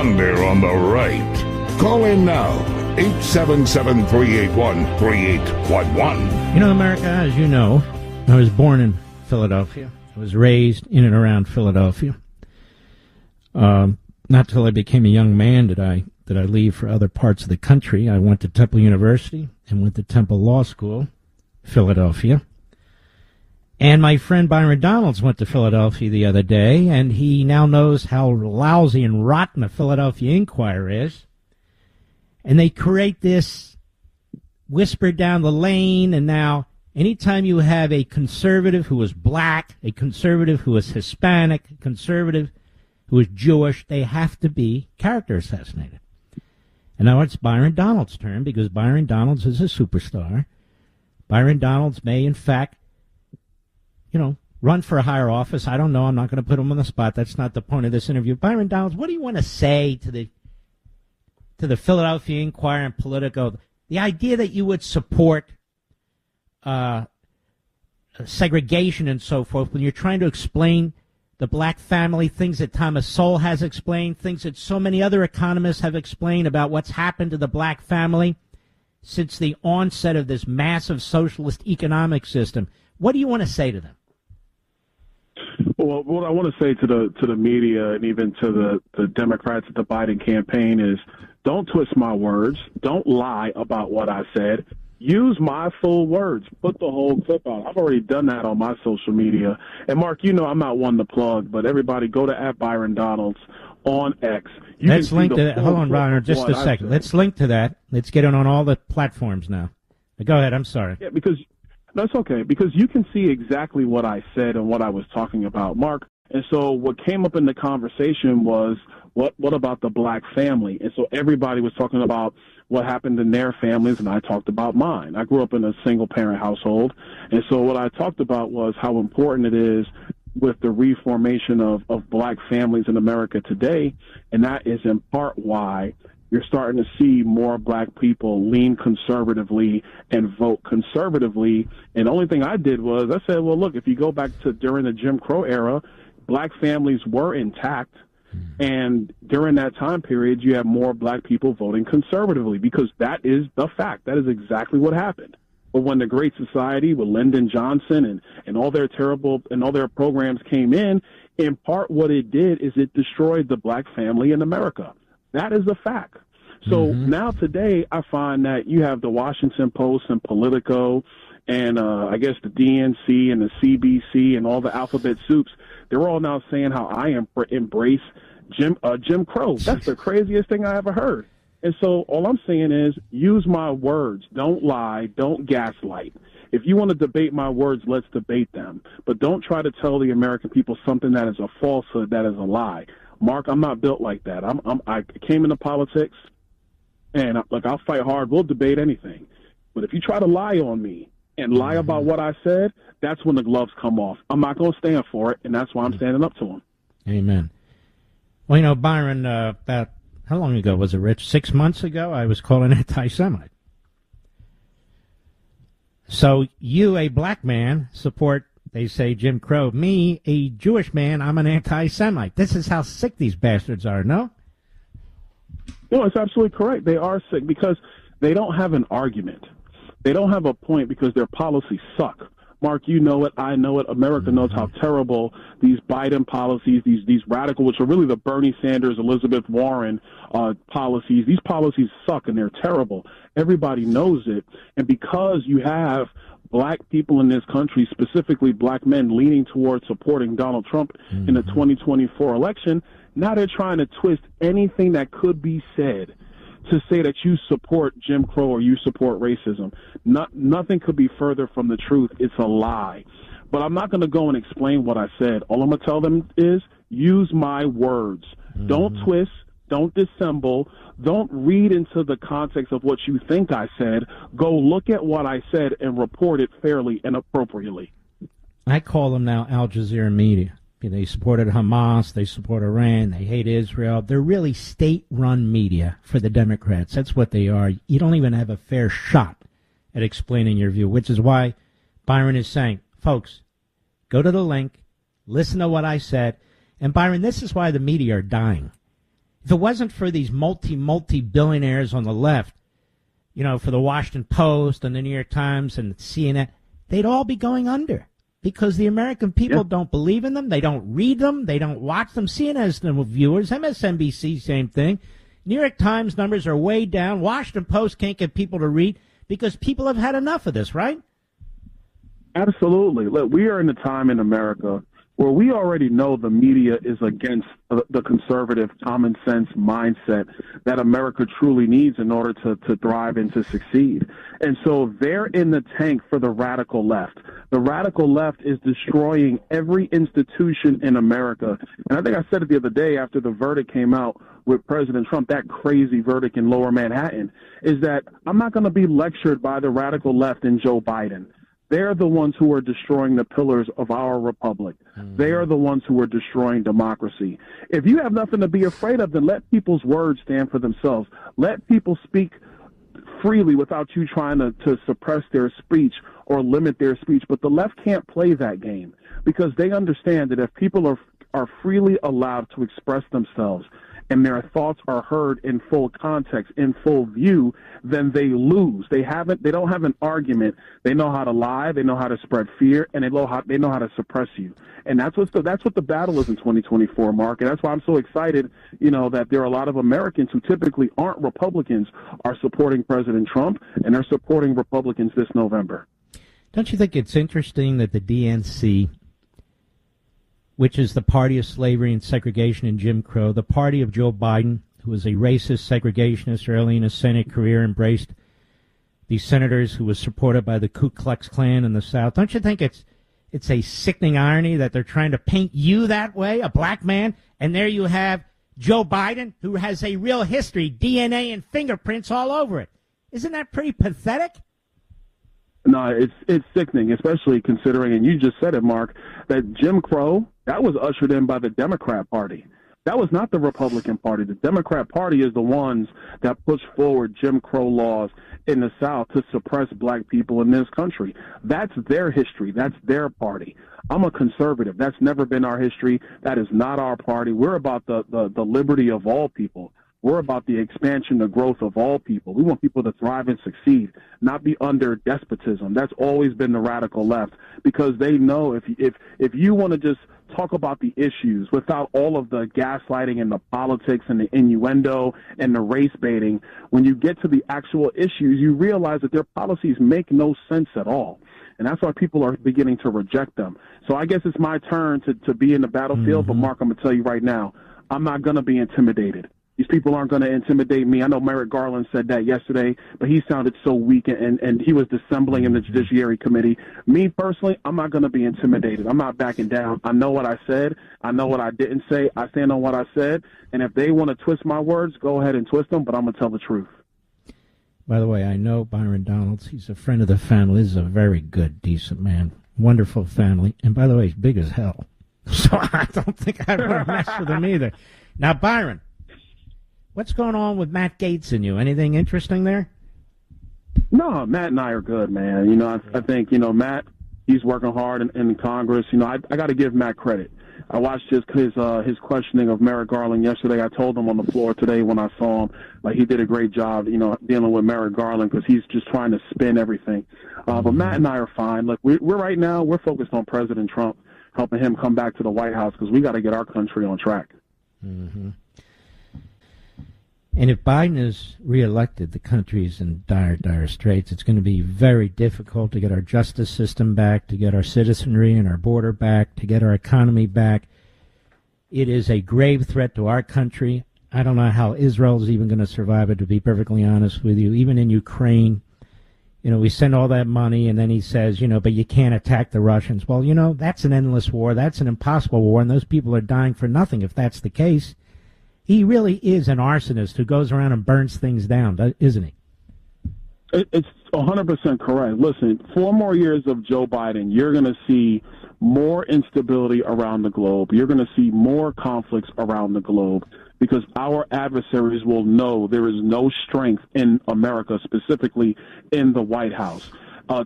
Thunder on the right. Call in now, 877-381-3811. You know, America, as you know, I was born in Philadelphia. I was raised in and around Philadelphia. Not till I became a young man did I leave for other parts of the country. I went to Temple University and went to Temple Law School, Philadelphia. And my friend Byron Donalds went to Philadelphia the other day, and he now knows how lousy and rotten the Philadelphia Inquirer is. And they create this whisper down the lane, and now anytime you have a conservative who is black, a conservative who is Hispanic, a conservative who is Jewish, they have to be character assassinated. And now it's Byron Donalds' turn, because Byron Donalds is a superstar. Byron Donalds may, in fact, run for a higher office. I don't know. I'm not going to put him on the spot. That's not the point of this interview. Byron Donalds, what do you want to say to the Philadelphia Inquirer and Politico? The idea that you would support segregation and so forth when you're trying to explain the black family, things that Thomas Sowell has explained, things that so many other economists have explained about what's happened to the black family since the onset of this massive socialist economic system. What do you want to say to them? Well, what I want to say to the media and even to the Democrats at the Biden campaign is, don't twist my words. Don't lie about what I said. Use my full words. Put the whole clip out. I've already done that on my social media. And, Mark, I'm not one to plug, but everybody go to @ByronDonalds on X. Let's link to that. Hold on, Ron, just a second. Let's link to that. Let's get it on all the platforms now. Go ahead. I'm sorry. Yeah, because that's okay, because you can see exactly what I said and what I was talking about, Mark. And so what came up in the conversation was, what about the black family? And so everybody was talking about what happened in their families, and I talked about mine. I grew up in a single-parent household, and so what I talked about was how important it is with the reformation of black families in America today, and that is in part why you're starting to see more black people lean conservatively and vote conservatively. And the only thing I did was I said, well, look, if you go back to during the Jim Crow era, black families were intact. And during that time period, you have more black people voting conservatively, because that is the fact. That is exactly what happened. But when the Great Society with Lyndon Johnson and all their programs came in part what it did is it destroyed the black family in America. That is a fact. So now today I find that you have the Washington Post and Politico and I guess the DNC and the CBC and all the alphabet soups, they're all now saying how I embrace Jim Crow. That's the craziest thing I ever heard. And so all I'm saying is use my words. Don't lie. Don't gaslight. If you want to debate my words, let's debate them. But don't try to tell the American people something that is a falsehood, that is a lie. Mark, I'm not built like that. I came into politics, and I'll fight hard. We'll debate anything. But if you try to lie on me and lie about what I said, that's when the gloves come off. I'm not going to stand for it, and that's why I'm standing up to him. Amen. Well, Byron, about how long ago was it, Rich? 6 months ago, I was called an anti-Semite. So you, a black man, support, they say, Jim Crow. Me, a Jewish man, I'm an anti-Semite. This is how sick these bastards are, no? No, it's absolutely correct. They are sick because they don't have an argument. They don't have a point because their policies suck. Mark, you know it. I know it. America knows how terrible these Biden policies, these radical, which are really the Bernie Sanders, Elizabeth Warren policies. These policies suck and they're terrible. Everybody knows it. And because you have black people in this country, specifically black men, leaning towards supporting Donald Trump in the 2024 election, now they're trying to twist anything that could be said to say that you support Jim Crow or you support racism. Nothing could be further from the truth. It's a lie. But I'm not going to go and explain what I said. All I'm going to tell them is use my words. Don't twist. Don't dissemble. Don't read into the context of what you think I said. Go look at what I said and report it fairly and appropriately. I call them now Al Jazeera media. They supported Hamas, they support Iran, they hate Israel. They're really state-run media for the Democrats. That's what they are. You don't even have a fair shot at explaining your view, which is why Byron is saying, folks, go to the link, listen to what I said. And, Byron, this is why the media are dying. If it wasn't for these multi-billionaires on the left, for the Washington Post and the New York Times and CNN, they'd all be going under because the American people don't believe in them. They don't read them. They don't watch them. CNN has no viewers. MSNBC, same thing. New York Times numbers are way down. Washington Post can't get people to read because people have had enough of this, right? Absolutely. Look, we are in a time in America where we already know the media is against the conservative common sense mindset that America truly needs in order to thrive and to succeed. And so they're in the tank for the radical left. The radical left is destroying every institution in America. And I think I said it the other day after the verdict came out with President Trump, that crazy verdict in Lower Manhattan, is that I'm not going to be lectured by the radical left and Joe Biden. They're the ones who are destroying the pillars of our republic. They are the ones who are destroying democracy. If you have nothing to be afraid of, then let people's words stand for themselves. Let people speak freely without you trying to suppress their speech or limit their speech. But the left can't play that game because they understand that if people are freely allowed to express themselves and their thoughts are heard in full context, in full view, then they lose. They don't have an argument. They know how to lie, they know how to spread fear, and they know how to suppress you. And that's what the battle is in 2024, Mark. And that's why I'm so excited, that there are a lot of Americans who typically aren't Republicans are supporting President Trump, and they're supporting Republicans this November. Don't you think it's interesting that the DNC, which is the party of slavery and segregation and Jim Crow, the party of Joe Biden, who was a racist segregationist early in his Senate career, embraced these senators who was supported by the Ku Klux Klan in the South. Don't you think it's a sickening irony that they're trying to paint you that way, a black man, and there you have Joe Biden, who has a real history, DNA and fingerprints all over it. Isn't that pretty pathetic? No, it's sickening, especially considering, and you just said it, Mark, that Jim Crow, that was ushered in by the Democrat Party. That was not the Republican Party. The Democrat Party is the ones that push forward Jim Crow laws in the South to suppress black people in this country. That's their history. That's their party. I'm a conservative. That's never been our history. That is not our party. We're about the liberty of all people. We're about the expansion, the growth of all people. We want people to thrive and succeed, not be under despotism. That's always been the radical left because they know if you want to just talk about the issues without all of the gaslighting and the politics and the innuendo and the race baiting, when you get to the actual issues, you realize that their policies make no sense at all. And that's why people are beginning to reject them. So I guess it's my turn to be in the battlefield. But, Mark, I'm going to tell you right now, I'm not going to be intimidated. These people aren't going to intimidate me. I know Merrick Garland said that yesterday, but he sounded so weak, and he was dissembling in the Judiciary Committee. Me, personally, I'm not going to be intimidated. I'm not backing down. I know what I said. I know what I didn't say. I stand on what I said. And if they want to twist my words, go ahead and twist them, but I'm going to tell the truth. By the way, I know Byron Donalds. He's a friend of the family. He's a very good, decent man. Wonderful family. And by the way, he's big as hell. So I don't think I want to mess with him either. Now, Byron, what's going on with Matt Gaetz and you? Anything interesting there? No, Matt and I are good, man. I think, Matt, he's working hard in Congress. I got to give Matt credit. I watched his questioning of Merrick Garland yesterday. I told him on the floor today when I saw him, like, he did a great job, dealing with Merrick Garland because he's just trying to spin everything. But Matt and I are fine. Look, we're right now, we're focused on President Trump, helping him come back to the White House because we got to get our country on track. Mm-hmm. And if Biden is reelected, the country's in dire, dire straits. It's going to be very difficult to get our justice system back, to get our citizenry and our border back, to get our economy back. It is a grave threat to our country. I don't know how Israel is even going to survive it, to be perfectly honest with you. Even in Ukraine, we send all that money, and then he says, but you can't attack the Russians. Well, that's an endless war. That's an impossible war, and those people are dying for nothing if that's the case. He really is an arsonist who goes around and burns things down, isn't he? It's 100% correct. Listen, 4 more years of Joe Biden, you're going to see more instability around the globe. You're going to see more conflicts around the globe because our adversaries will know there is no strength in America, specifically in the White House.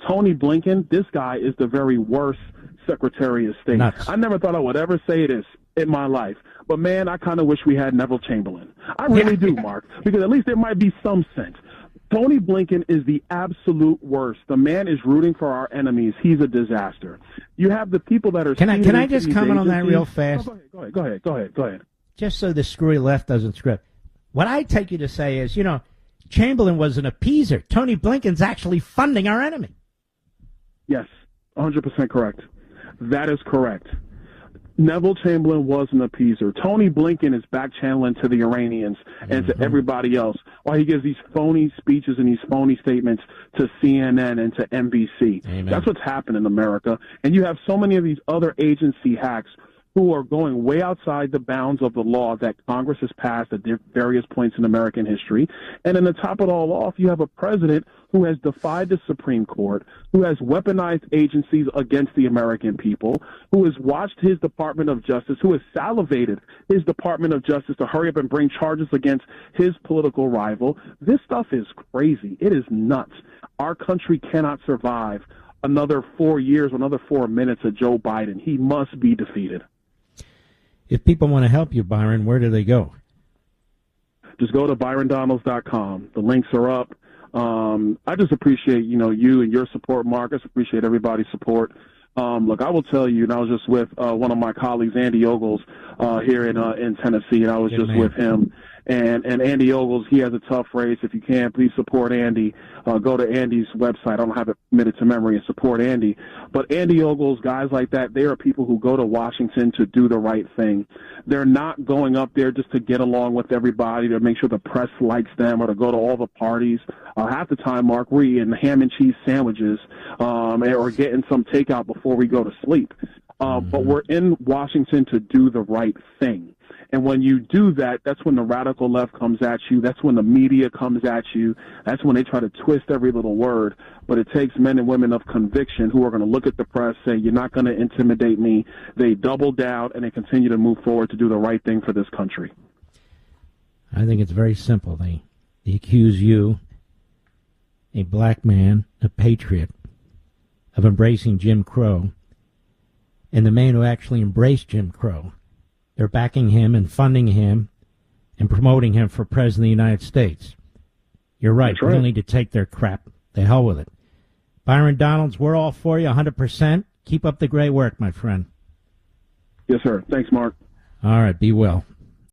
Tony Blinken, this guy is the very worst Secretary of State. Nuts. I never thought I would ever say this in my life, But, man, I kind of wish we had Neville Chamberlain. I really do, Mark, because at least there might be some sense. Tony Blinken is the absolute worst. The man is rooting for our enemies. He's a disaster. You have the people that are... Can I just comment on that real fast? Oh, go ahead. Just so the screwy left doesn't script. What I take you to say is, Chamberlain was an appeaser. Tony Blinken's actually funding our enemy. Yes, 100% correct. That is correct. Neville Chamberlain was an appeaser. Tony Blinken is back-channeling to the Iranians and to everybody else while he gives these phony speeches and these phony statements to CNN and to NBC. Amen. That's what's happened in America. And you have so many of these other agency hacks who are going way outside the bounds of the law that Congress has passed at various points in American history. And then to top it all off, you have a president who has defied the Supreme Court, who has weaponized agencies against the American people, who has watched his Department of Justice, who has salivated his Department of Justice to hurry up and bring charges against his political rival. This stuff is crazy. It is nuts. Our country cannot survive another 4 years, another 4 minutes of Joe Biden. He must be defeated. If people want to help you, Byron, where do they go? Just go to ByronDonalds.com. The links are up. I just appreciate, you and your support, Mark. I appreciate everybody's support. Look, I will tell you, and I was just with one of my colleagues, Andy Ogles, here in Tennessee, and I was with him. And Andy Ogles, he has a tough race. If you can, please support Andy. Go to Andy's website. I don't have it committed to memory, and support Andy. But Andy Ogles, guys like that, they are people who go to Washington to do the right thing. They're not going up there just to get along with everybody, to make sure the press likes them, or to go to all the parties. Half the time, Mark, we're eating ham and cheese sandwiches or getting some takeout before we go to sleep. But we're in Washington to do the right thing. And when you do that, that's when the radical left comes at you. That's when the media comes at you. That's when they try to twist every little word. But it takes men and women of conviction who are going to look at the press, say, you're not going to intimidate me. They double down, and they continue to move forward to do the right thing for this country. I think it's very simple. They accuse you, a black man, a patriot, of embracing Jim Crow. And the man who actually embraced Jim Crow, they're backing him and funding him and promoting him for President of the United States. You're right. That's right. We don't need to take their crap. The hell with it. Byron Donalds, we're all for you 100%. Keep up the great work, my friend. Yes, sir. Thanks, Mark. All right. Be well.